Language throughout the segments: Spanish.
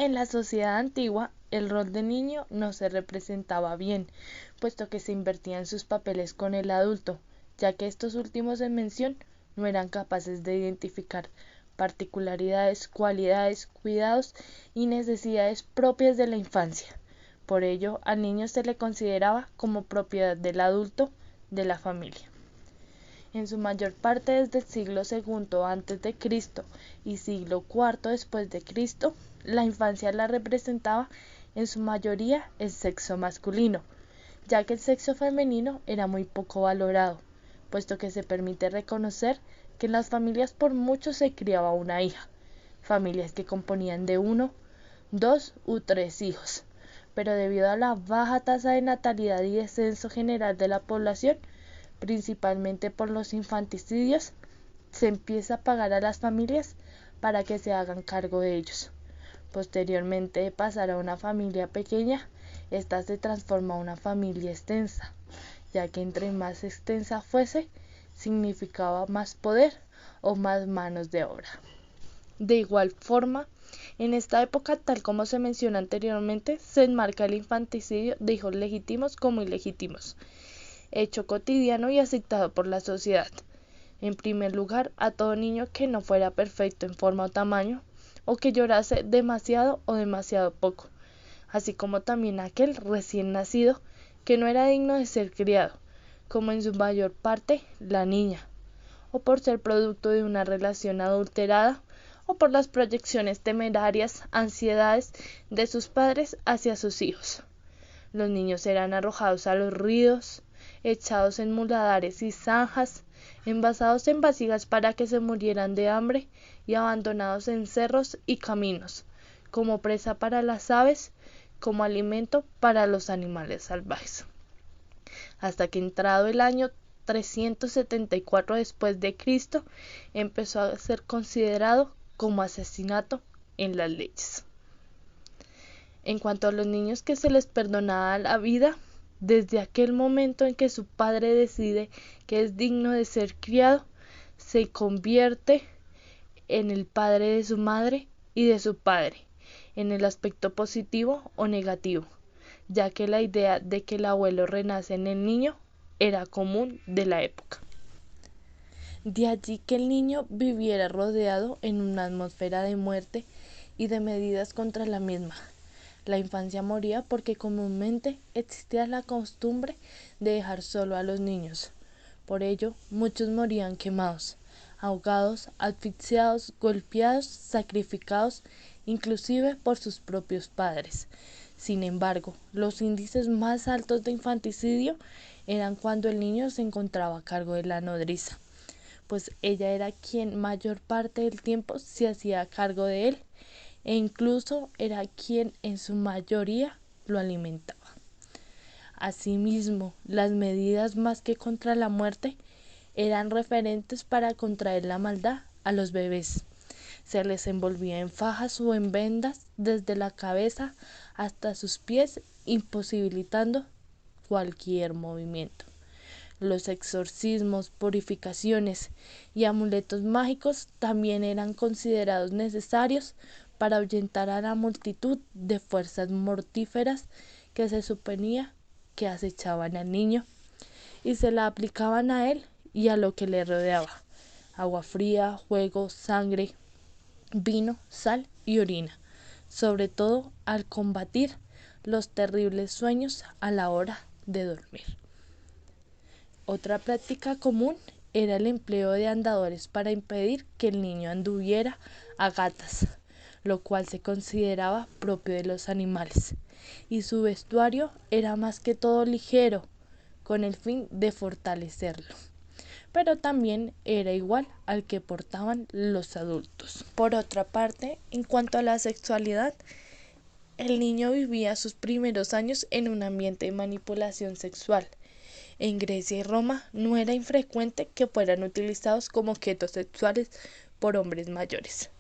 En la sociedad antigua, el rol de niño no se representaba bien, puesto que se invertía en sus papeles con el adulto, ya que estos últimos en mención no eran capaces de identificar particularidades, cualidades, cuidados y necesidades propias de la infancia. Por ello, al niño se le consideraba como propiedad del adulto de la familia. En su mayor parte desde el siglo II antes de Cristo y siglo IV después de Cristo, la infancia la representaba en su mayoría el sexo masculino, ya que el sexo femenino era muy poco valorado, puesto que se permite reconocer que en las familias por mucho se criaba una hija, familias que componían de 1, 2 u 3 hijos, pero debido a la baja tasa de natalidad y descenso general de la población, principalmente por los infanticidios, se empieza a pagar a las familias para que se hagan cargo de ellos. Posteriormente de pasar a una familia pequeña, esta se transforma en una familia extensa, ya que entre más extensa fuese, significaba más poder o más manos de obra. De igual forma, en esta época, tal como se menciona anteriormente, se enmarca el infanticidio de hijos legítimos como ilegítimos, hecho cotidiano y aceptado por la sociedad. En primer lugar, a todo niño que no fuera perfecto en forma o tamaño, o que llorase demasiado o demasiado poco, así como también aquel recién nacido que no era digno de ser criado, como en su mayor parte la niña, o por ser producto de una relación adulterada, o por las proyecciones temerarias, ansiedades de sus padres hacia sus hijos. Los niños eran arrojados a los ríos, echados en muladares y zanjas, envasados en vasijas para que se murieran de hambre y abandonados en cerros y caminos, como presa para las aves, como alimento para los animales salvajes. Hasta que entrado el año 374 después de Cristo, empezó a ser considerado como asesinato en las leyes. En cuanto a los niños que se les perdonaba la vida, desde aquel momento en que su padre decide que es digno de ser criado, se convierte en el padre de su madre y de su padre, en el aspecto positivo o negativo, ya que la idea de que el abuelo renace en el niño era común de la época. De allí que el niño viviera rodeado en una atmósfera de muerte y de medidas contra la misma. La infancia moría porque comúnmente existía la costumbre de dejar solo a los niños. Por ello, muchos morían quemados, ahogados, asfixiados, golpeados, sacrificados, inclusive por sus propios padres. Sin embargo, los índices más altos de infanticidio eran cuando el niño se encontraba a cargo de la nodriza, pues ella era quien mayor parte del tiempo se hacía cargo de él e incluso era quien en su mayoría lo alimentaba. Asimismo, las medidas más que contra la muerte eran referentes para contraer la maldad a los bebés. Se les envolvía en fajas o en vendas desde la cabeza hasta sus pies, imposibilitando cualquier movimiento. Los exorcismos, purificaciones y amuletos mágicos también eran considerados necesarios para ahuyentar a la multitud de fuerzas mortíferas que se suponía que acechaban al niño y se la aplicaban a él y a lo que le rodeaba: agua fría, fuego, sangre, vino, sal y orina, sobre todo al combatir los terribles sueños a la hora de dormir. Otra práctica común era el empleo de andadores para impedir que el niño anduviera a gatas, lo cual se consideraba propio de los animales, y su vestuario era más que todo ligero, con el fin de fortalecerlo, pero también era igual al que portaban los adultos. Por otra parte, en cuanto a la sexualidad, el niño vivía sus primeros años en un ambiente de manipulación sexual. En Grecia y Roma no era infrecuente que fueran utilizados como objetos sexuales por hombres mayores.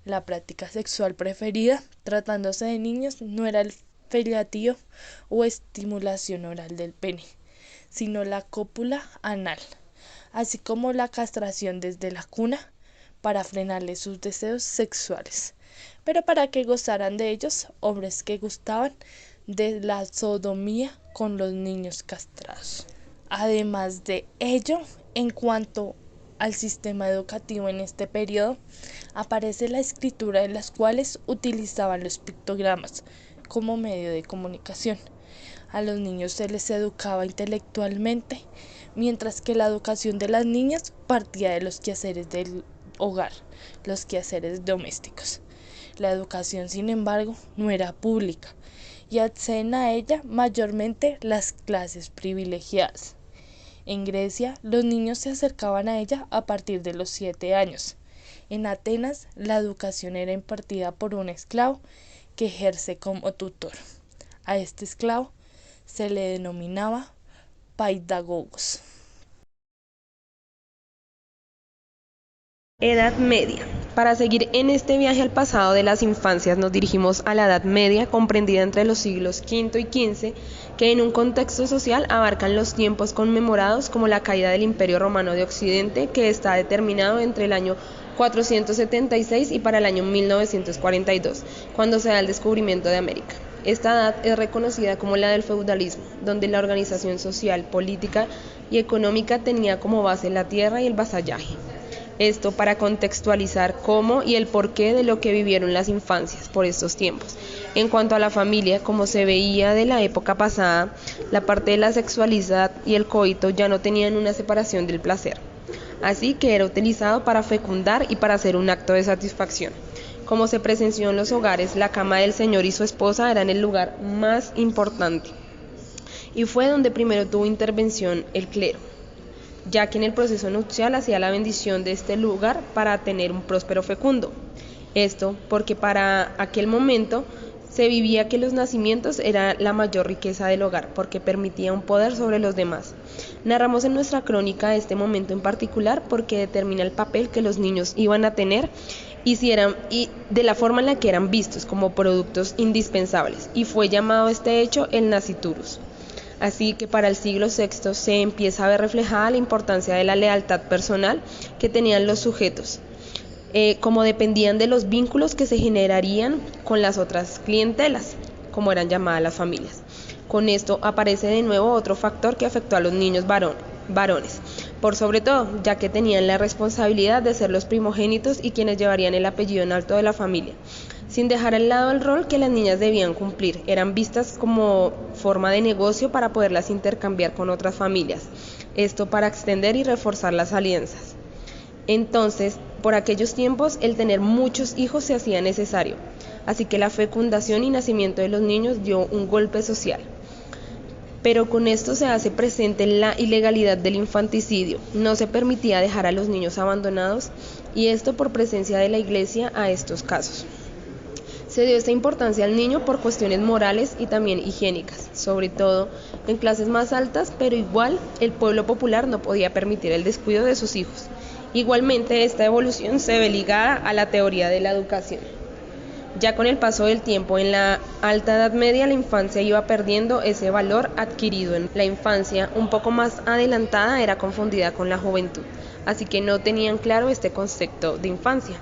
La práctica sexual preferida, tratándose de niños, no era el fellatio o estimulación oral del pene, sino la cópula anal, así como la castración desde la cuna para frenarle sus deseos sexuales. pero para que gozaran de ellos hombres que gustaban de la sodomía con los niños castrados. Además de ello, en cuanto al sistema educativo en este periodo, aparece la escritura en las cuales utilizaban los pictogramas como medio de comunicación. A los niños se les educaba intelectualmente, mientras que la educación de las niñas partía de los quehaceres del hogar, los quehaceres domésticos. La educación, sin embargo, no era pública y acceden a ella mayormente las clases privilegiadas. En Grecia, los niños se acercaban a ella a partir de los 7 años. En Atenas, la educación era impartida por un esclavo que ejerce como tutor. A este esclavo se le denominaba paidagogos. Edad Media. Para seguir en este viaje al pasado de las infancias nos dirigimos a la Edad Media, comprendida entre los siglos V y XV, que en un contexto social abarcan los tiempos conmemorados como la caída del Imperio Romano de Occidente, que está determinado entre el año 476 y para el año 1942, cuando se da el descubrimiento de América. Esta edad es reconocida como la del feudalismo, donde la organización social, política y económica tenía como base la tierra y el vasallaje. Esto para contextualizar cómo y el porqué de lo que vivieron las infancias por estos tiempos. En cuanto a la familia, como se veía de la época pasada, la parte de la sexualidad y el coito ya no tenían una separación del placer. Así que era utilizado para fecundar y para hacer un acto de satisfacción. Como se presenció en los hogares, la cama del señor y su esposa eran el lugar más importante. Y fue donde primero tuvo intervención el clero, ya que en el proceso nupcial hacía la bendición de este lugar para tener un próspero fecundo. Esto porque para aquel momento se vivía que los nacimientos era la mayor riqueza del hogar, porque permitía un poder sobre los demás. Narramos en nuestra crónica este momento en particular porque determina el papel que los niños iban a tener y de la forma en la que eran vistos como productos indispensables, y fue llamado este hecho el nasciturus. Así que para el siglo VI se empieza a ver reflejada la importancia de la lealtad personal que tenían los sujetos, como dependían de los vínculos que se generarían con las otras clientelas, como eran llamadas las familias. Con esto aparece de nuevo otro factor que afectó a los niños varones, por sobre todo, ya que tenían la responsabilidad de ser los primogénitos y quienes llevarían el apellido en alto de la familia, sin dejar al lado el rol que las niñas debían cumplir. Eran vistas como forma de negocio para poderlas intercambiar con otras familias, esto para extender y reforzar las alianzas. Entonces, por aquellos tiempos, el tener muchos hijos se hacía necesario, así que la fecundación y nacimiento de los niños dio un golpe social. Pero con esto se hace presente la ilegalidad del infanticidio. No se permitía dejar a los niños abandonados, y esto por presencia de la Iglesia a estos casos. Se dio esta importancia al niño por cuestiones morales y también higiénicas, sobre todo en clases más altas, pero igual el pueblo popular no podía permitir el descuido de sus hijos. Igualmente, esta evolución se ve ligada a la teoría de la educación. Ya con el paso del tiempo, en la Alta Edad Media, la infancia iba perdiendo ese valor adquirido en la infancia. Un poco más adelantada era confundida con la juventud, así que no tenían claro este concepto de infancia.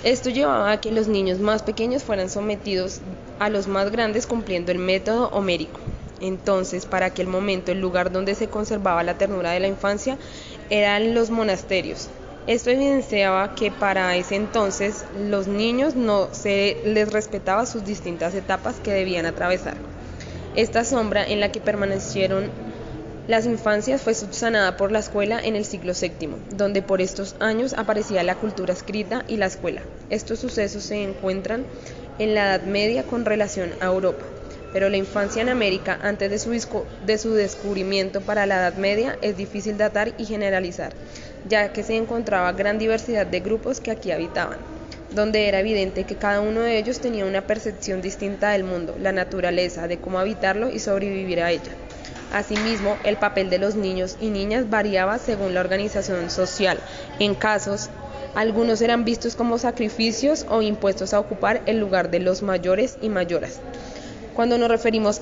Esto llevaba a que los niños más pequeños fueran sometidos a los más grandes cumpliendo el método homérico. Entonces, para aquel momento, el lugar donde se conservaba la ternura de la infancia eran los monasterios. Esto evidenciaba que para ese entonces los niños no se les respetaba sus distintas etapas que debían atravesar. Esta sombra en la que permanecieron las infancias fue subsanada por la escuela en el siglo VII, donde por estos años aparecía la cultura escrita y la escuela. Estos sucesos se encuentran en la Edad Media con relación a Europa, pero la infancia en América antes de su descubrimiento para la Edad Media es difícil datar y generalizar, ya que se encontraba gran diversidad de grupos que aquí habitaban, donde era evidente que cada uno de ellos tenía una percepción distinta del mundo, la naturaleza, de cómo habitarlo y sobrevivir a ella. Asimismo, el papel de los niños y niñas variaba según la organización social. En casos, algunos eran vistos como sacrificios o impuestos a ocupar el lugar de los mayores y mayoras. Cuando nos referimos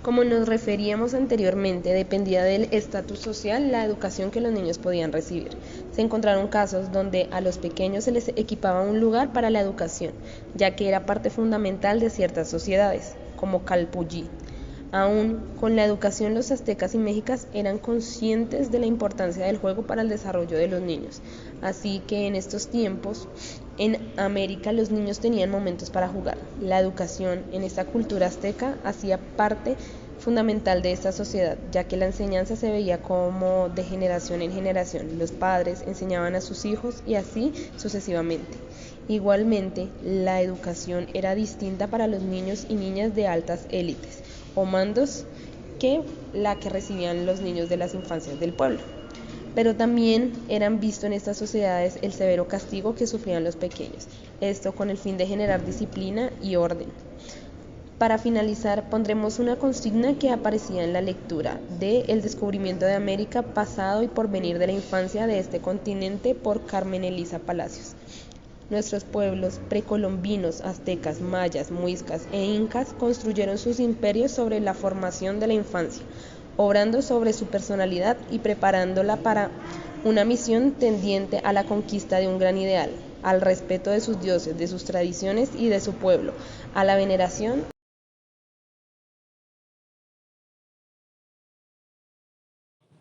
Como nos referíamos anteriormente, dependía del estatus social la educación que los niños podían recibir. Se encontraron casos donde a los pequeños se les equipaba un lugar para la educación, ya que era parte fundamental de ciertas sociedades, como Calpulli. Aún con la educación, los aztecas y mexicas eran conscientes de la importancia del juego para el desarrollo de los niños. Así que en estos tiempos, en América los niños tenían momentos para jugar. La educación en esta cultura azteca hacía parte fundamental de esta sociedad, ya que la enseñanza se veía como de generación en generación. Los padres enseñaban a sus hijos y así sucesivamente. Igualmente, la educación era distinta para los niños y niñas de altas élites o mandos que la que recibían los niños de las infancias del pueblo. Pero también eran visto en estas sociedades el severo castigo que sufrían los pequeños, esto con el fin de generar disciplina y orden. Para finalizar, pondremos una consigna que aparecía en la lectura de El descubrimiento de América, pasado y porvenir de la infancia de este continente por Carmen Elisa Palacios. Nuestros pueblos precolombinos, aztecas, mayas, muiscas e incas construyeron sus imperios sobre la formación de la infancia, obrando sobre su personalidad y preparándola para una misión tendiente a la conquista de un gran ideal, al respeto de sus dioses, de sus tradiciones y de su pueblo, a la veneración.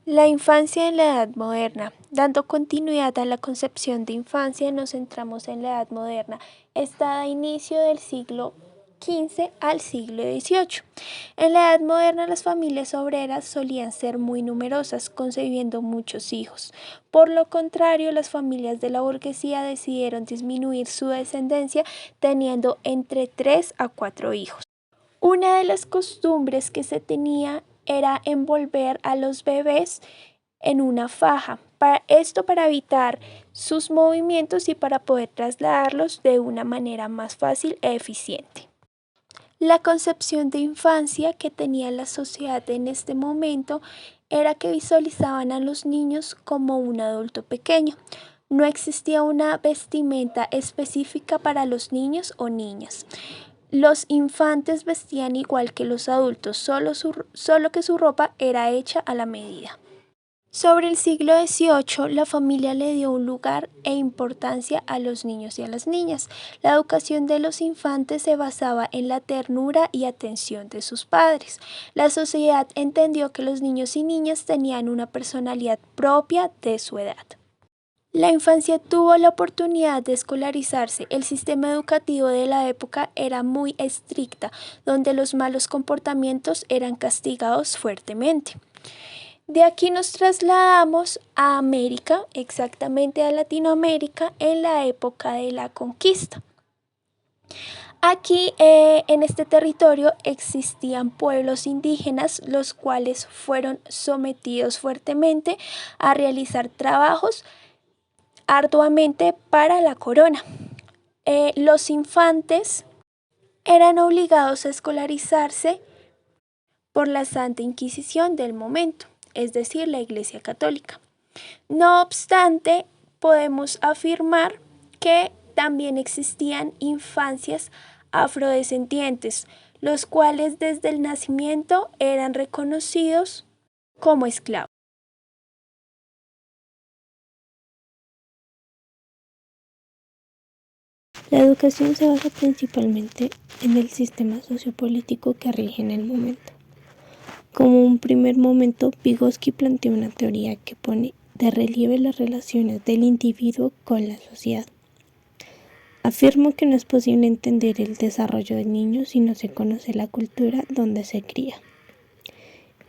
La infancia en la Edad Moderna. Dando continuidad a la concepción de infancia, nos centramos en la Edad Moderna. Esta da inicio del siglo XV al siglo XVIII. En la Edad Moderna las familias obreras solían ser muy numerosas, concebiendo muchos hijos. Por lo contrario, las familias de la burguesía decidieron disminuir su descendencia, teniendo entre 3 a 4 hijos. Una de las costumbres que se tenía era envolver a los bebés en una faja, para evitar sus movimientos y para poder trasladarlos de una manera más fácil e eficiente. La concepción de infancia que tenía la sociedad en este momento era que visualizaban a los niños como un adulto pequeño. No existía una vestimenta específica para los niños o niñas. Los infantes vestían igual que los adultos, solo que su ropa era hecha a la medida. Sobre el siglo XVIII, la familia le dio un lugar e importancia a los niños y a las niñas. La educación de los infantes se basaba en la ternura y atención de sus padres. La sociedad entendió que los niños y niñas tenían una personalidad propia de su edad. La infancia tuvo la oportunidad de escolarizarse. El sistema educativo de la época era muy estricta, donde los malos comportamientos eran castigados fuertemente. De aquí nos trasladamos a América, exactamente a Latinoamérica, en la época de la conquista. Aquí en este territorio existían pueblos indígenas, los cuales fueron sometidos fuertemente a realizar trabajos arduamente para la corona. Los infantes eran obligados a escolarizarse por la Santa Inquisición del momento, es decir, la Iglesia Católica. No obstante, podemos afirmar que también existían infancias afrodescendientes, los cuales desde el nacimiento eran reconocidos como esclavos. La educación se basa principalmente en el sistema sociopolítico que rige en el momento. Como un primer momento, Vygotsky plantea una teoría que pone de relieve las relaciones del individuo con la sociedad. Afirma que no es posible entender el desarrollo del niño si no se conoce la cultura donde se cría.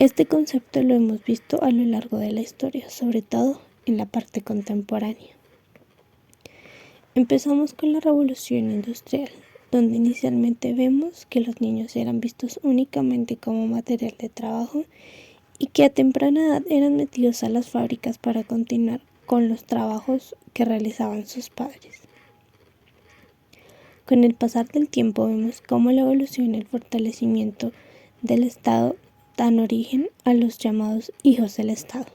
Este concepto lo hemos visto a lo largo de la historia, sobre todo en la parte contemporánea. Empezamos con la revolución industrial, donde inicialmente vemos que los niños eran vistos únicamente como material de trabajo y que a temprana edad eran metidos a las fábricas para continuar con los trabajos que realizaban sus padres. Con el pasar del tiempo vemos cómo la evolución y el fortalecimiento del Estado dan origen a los llamados hijos del Estado,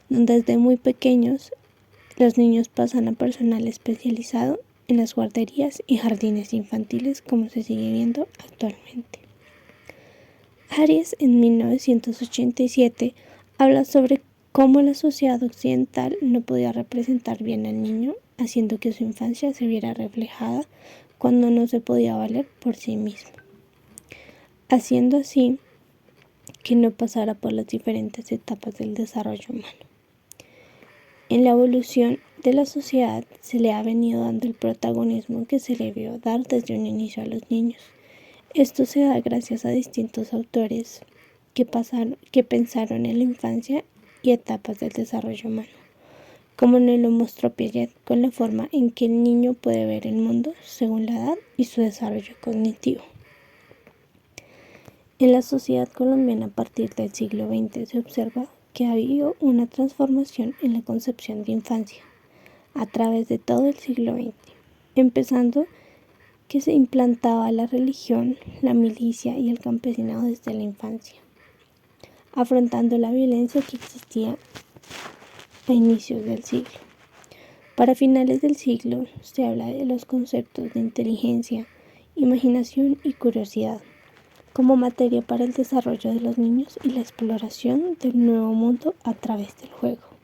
donde desde muy pequeños los niños pasan a personal especializado en las guarderías y jardines infantiles, como se sigue viendo actualmente. Aries, en 1987, habla sobre cómo la sociedad occidental no podía representar bien al niño, haciendo que su infancia se viera reflejada cuando no se podía valer por sí mismo, haciendo así que no pasara por las diferentes etapas del desarrollo humano. En la evolución de la sociedad se le ha venido dando el protagonismo que se le vio dar desde un inicio a los niños. Esto se da gracias a distintos autores que pensaron en la infancia y etapas del desarrollo humano, como nos lo mostró Piaget con la forma en que el niño puede ver el mundo según la edad y su desarrollo cognitivo. En la sociedad colombiana a partir del siglo XX se observa que ha habido una transformación en la concepción de infancia a través de todo el siglo XX, empezando que se implantaba la religión, la milicia y el campesinado desde la infancia, afrontando la violencia que existía a inicios del siglo. Para finales del siglo se habla de los conceptos de inteligencia, imaginación y curiosidad como materia para el desarrollo de los niños y la exploración del nuevo mundo a través del juego.